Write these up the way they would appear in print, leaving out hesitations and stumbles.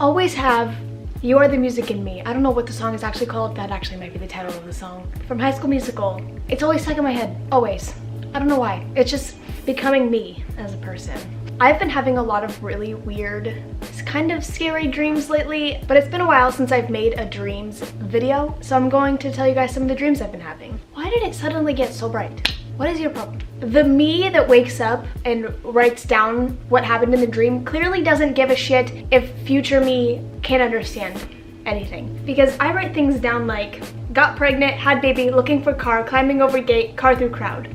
always have You Are the Music in Me. I don't know what the song is actually called. That actually might be the title of the song. From High School Musical. It's always stuck in my head. Always. I don't know why. It's just becoming me as a person. I've been having a lot of really weird, kind of scary dreams lately, but it's been a while since I've made a dreams video, so I'm going to tell you guys some of the dreams I've been having. Why did it suddenly get so bright? What is your problem? The me that wakes up and writes down what happened in the dream clearly doesn't give a shit if future me can't understand anything. Because I write things down like, got pregnant, had baby, looking for car, climbing over gate, car through crowd.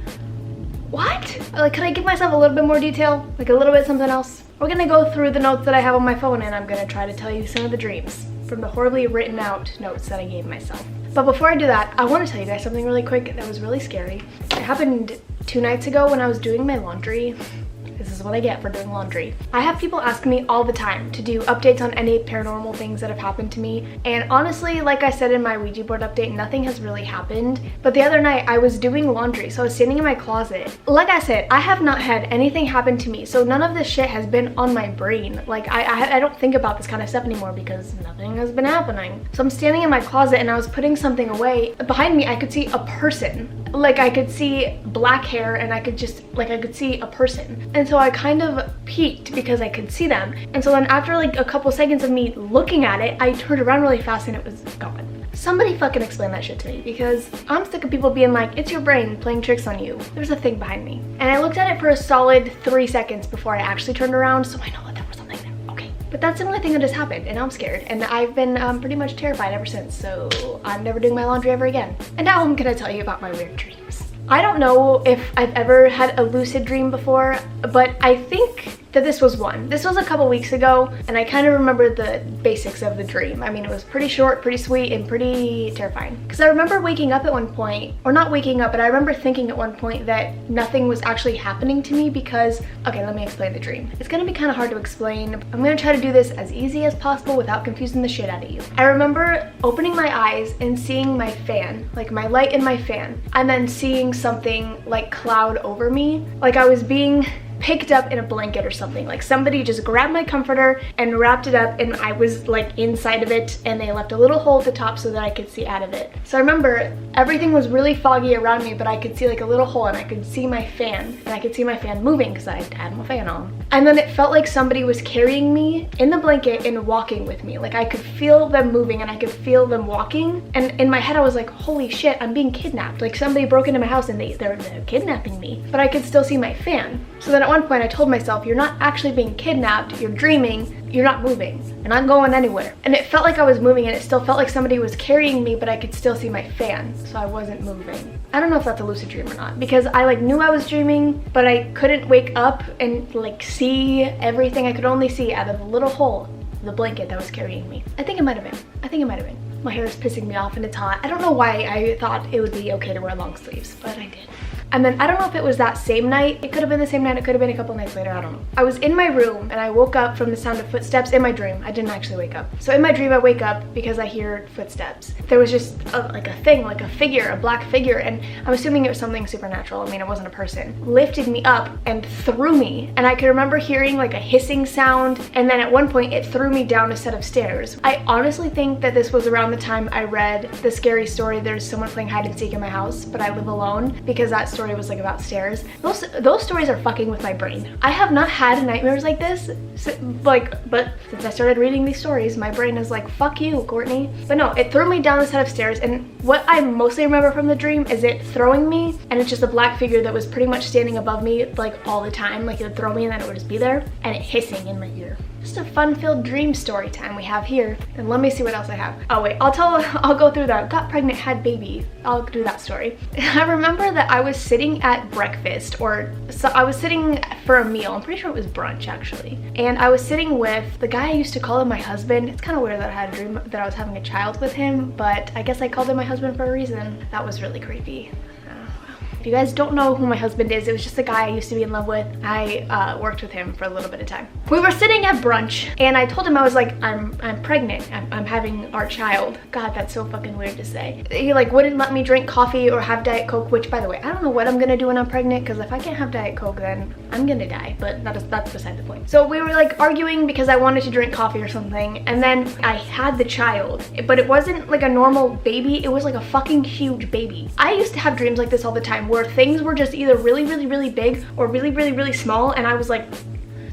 What? Like, could I give myself a little bit more detail? Like a little bit something else? We're gonna go through the notes that I have on my phone and I'm gonna try to tell you some of the dreams from the horribly written out notes that I gave myself. But before I do that, I want to tell you guys something really quick that was really scary. It happened 2 nights ago when I was doing my laundry. This is what I get for doing laundry. I have people ask me all the time to do updates on any paranormal things that have happened to me. And honestly, like I said in my Ouija board update, nothing has really happened. But the other night I was doing laundry, so I was standing in my closet. Like I said, I have not had anything happen to me, so none of this shit has been on my brain. Like I don't think about this kind of stuff anymore because nothing has been happening. So I'm standing in my closet and I was putting something away. Behind me, I could see a person. Like I could see black hair and I could see a person. And so I kind of peeked because I could see them. And so then after like a couple seconds of me looking at it, I turned around really fast and it was gone. Somebody fucking explain that shit to me because I'm sick of people being like, it's your brain playing tricks on you. There's a thing behind me. And I looked at it for a solid 3 seconds before I actually turned around, so I know that there was something there. Okay. But that's the only thing that has happened and I'm scared. And I've been pretty much terrified ever since, so I'm never doing my laundry ever again. And now I'm gonna tell you about my weird dreams. I don't know if I've ever had a lucid dream before, but I think that this was one. This was a couple weeks ago, and I kind of remember the basics of the dream. I mean, it was pretty short, pretty sweet, and pretty terrifying. Because I remember waking up at one point, or not waking up, but I remember thinking at one point that nothing was actually happening to me because, okay, let me explain the dream. It's gonna be kind of hard to explain. I'm gonna try to do this as easy as possible without confusing the shit out of you. I remember opening my eyes and seeing my fan, like my light in my fan, and then seeing something like cloud over me, like I was being picked up in a blanket or something. Like somebody just grabbed my comforter and wrapped it up and I was like inside of it and they left a little hole at the top so that I could see out of it. So I remember everything was really foggy around me, but I could see like a little hole and I could see my fan and I could see my fan moving because I had my fan on. And then it felt like somebody was carrying me in the blanket and walking with me. Like I could feel them moving and I could feel them walking. And in my head I was like, holy shit, I'm being kidnapped. Like somebody broke into my house and they're kidnapping me. But I could still see my fan. So then at one point I told myself, you're not actually being kidnapped, you're dreaming, you're not moving, and I'm going anywhere. And it felt like I was moving and it still felt like somebody was carrying me, but I could still see my fan, so I wasn't moving. I don't know if that's a lucid dream or not, because I like knew I was dreaming, but I couldn't wake up and like see everything. I could only see out of the little hole, the blanket that was carrying me. I think it might have been. I think it might have been. My hair is pissing me off and it's hot. I don't know why I thought it would be okay to wear long sleeves, but I did. And then I don't know if it was that same night. It could have been the same night. It could have been a couple nights later. I don't know. I was in my room and I woke up from the sound of footsteps in my dream. I didn't actually wake up. So in my dream, I wake up because I hear footsteps. There was just like a thing, like a figure, a black figure. And I'm assuming it was something supernatural. I mean, it wasn't a person. Lifted me up and threw me. And I could remember hearing like a hissing sound. And then at one point it threw me down a set of stairs. I honestly think that this was around the time I read the scary story, There's Someone Playing Hide and Seek in My House, but I Live Alone, because that story was like about stairs. Those stories are fucking with my brain. I have not had nightmares like this, but since I started reading these stories, my brain is like, fuck you, Courtney. But no, it threw me down a set of stairs, and what I mostly remember from the dream is it throwing me, and it's just a black figure that was pretty much standing above me like all the time. Like it would throw me and then it would just be there, and it hissing in my ear. Just a fun-filled dream story time we have here. And let me see what else I have. Oh wait, I'll go through that. Got pregnant, had baby. I'll do that story. I remember that I was sitting at breakfast, or so I was sitting for a meal. I'm pretty sure it was brunch actually. And I was sitting with the guy I used to call him my husband. It's kind of weird that I had a dream that I was having a child with him, but I guess I called him my husband for a reason. That was really creepy. If you guys don't know who my husband is, it was just a guy I used to be in love with. I worked with him for a little bit of time. We were sitting at brunch and I told him, I was like, I'm pregnant. I'm having our child. God, that's so fucking weird to say. He like wouldn't let me drink coffee or have Diet Coke, which by the way, I don't know what I'm gonna do when I'm pregnant, because if I can't have Diet Coke, then I'm gonna die, but that's beside the point. So we were like arguing because I wanted to drink coffee or something, and then I had the child, but it wasn't like a normal baby, it was like a fucking huge baby. I used to have dreams like this all the time where things were just either really, really, really big or really, really, really small, and I was like,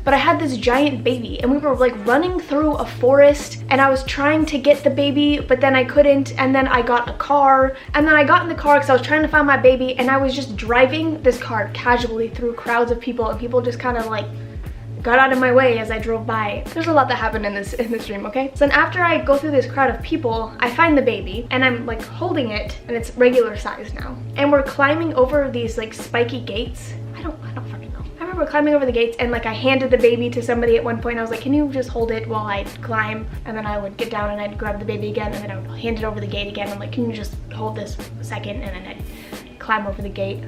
but I had this giant baby and we were like running through a forest and I was trying to get the baby, but then I couldn't, and then I got a car, and then I got in the car because I was trying to find my baby, and I was just driving this car casually through crowds of people, and people just kind of like got out of my way as I drove by. There's a lot that happened in this dream, okay? So then after I go through this crowd of people, I find the baby and I'm like holding it, and it's regular size now. And we're climbing over these like spiky gates. I don't fucking know. I remember climbing over the gates and like I handed the baby to somebody at one point. I was like, can you just hold it while I climb? And then I would get down and I'd grab the baby again, and then I would hand it over the gate again. I'm like, can you just hold this a second? And then I'd climb over the gate.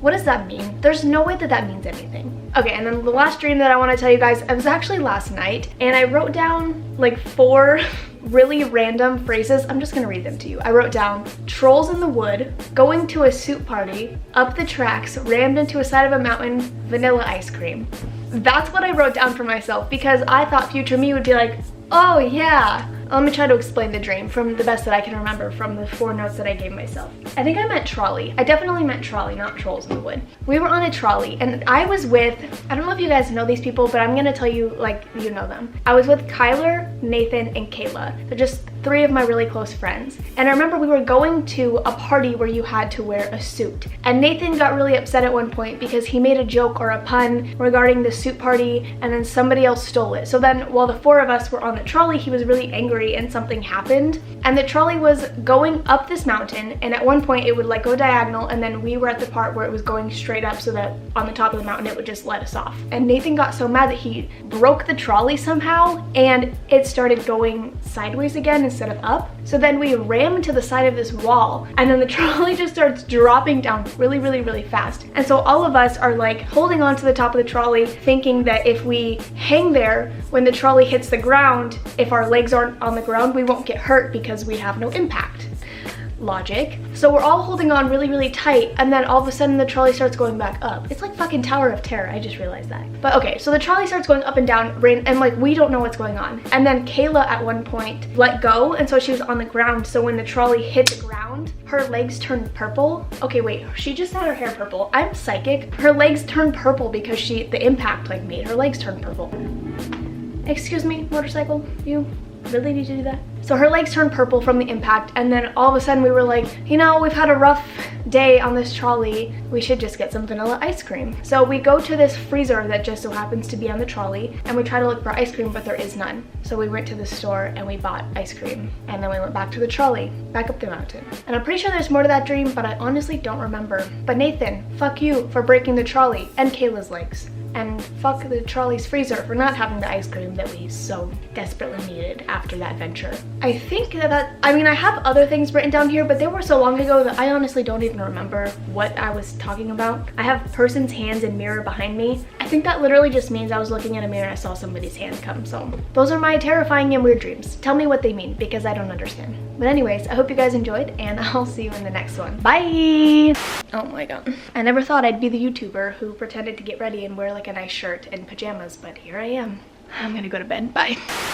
What does that mean? There's no way that that means anything. Okay, and then the last dream that I want to tell you guys, it was actually last night, and I wrote down like 4 really random phrases. I'm just gonna read them to you. I wrote down trolls in the wood, going to a soup party, up the tracks, rammed into a side of a mountain, vanilla ice cream. That's what I wrote down for myself because I thought future me would be like, oh yeah. Let me try to explain the dream from the best that I can remember from the 4 notes that I gave myself. I think I meant trolley. I definitely meant trolley, not trolls in the wood. We were on a trolley and I was with, I don't know if you guys know these people, but I'm gonna tell you like you know them. I was with Kyler, Nathan, and Kayla. They're just 3 of my really close friends. And I remember we were going to a party where you had to wear a suit. And Nathan got really upset at one point because he made a joke or a pun regarding the suit party, and then somebody else stole it. So then while the 4 of us were on the trolley, he was really angry and something happened. And the trolley was going up this mountain, and at one point it would like go diagonal, and then we were at the part where it was going straight up so that on the top of the mountain it would just let us off. And Nathan got so mad that he broke the trolley somehow, and it started going sideways again instead of up. So then we rammed to the side of this wall, and then the trolley just starts dropping down really, really, really fast. And so all of us are like holding on to the top of the trolley, thinking that if we hang there when the trolley hits the ground, if our legs aren't on the ground, we won't get hurt because we have no impact. Logic. So we're all holding on really, really tight, and then all of a sudden the trolley starts going back up. It's like fucking Tower of Terror, I just realized that. But okay, so the trolley starts going up and down, and like we don't know what's going on. And then Kayla at one point let go, and so she was on the ground, so when the trolley hit the ground, her legs turned purple. Okay, wait, she just had her hair purple. I'm psychic. Her legs turned purple because the impact like made her legs turn purple. Excuse me, motorcycle, you really need to do that? So her legs turned purple from the impact, and then all of a sudden we were like, you know, we've had a rough day on this trolley, we should just get some vanilla ice cream. So we go to this freezer that just so happens to be on the trolley, and we try to look for ice cream, but there is none. So we went to the store and we bought ice cream, and then we went back to the trolley, back up the mountain. And I'm pretty sure there's more to that dream, but I honestly don't remember. But Nathan, fuck you for breaking the trolley and Kayla's legs. And fuck the trolley's freezer for not having the ice cream that we so desperately needed after that venture. I think I mean, I have other things written down here, but they were so long ago that I honestly don't even remember what I was talking about. I have person's hands and mirror behind me. I think that literally just means I was looking in a mirror and I saw somebody's hand come. So those are my terrifying and weird dreams. Tell me what they mean because I don't understand. But anyways, I hope you guys enjoyed, and I'll see you in the next one. Bye! Oh my god. I never thought I'd be the YouTuber who pretended to get ready and wear like a nice shirt and pajamas, but here I am. I'm gonna go to bed. Bye.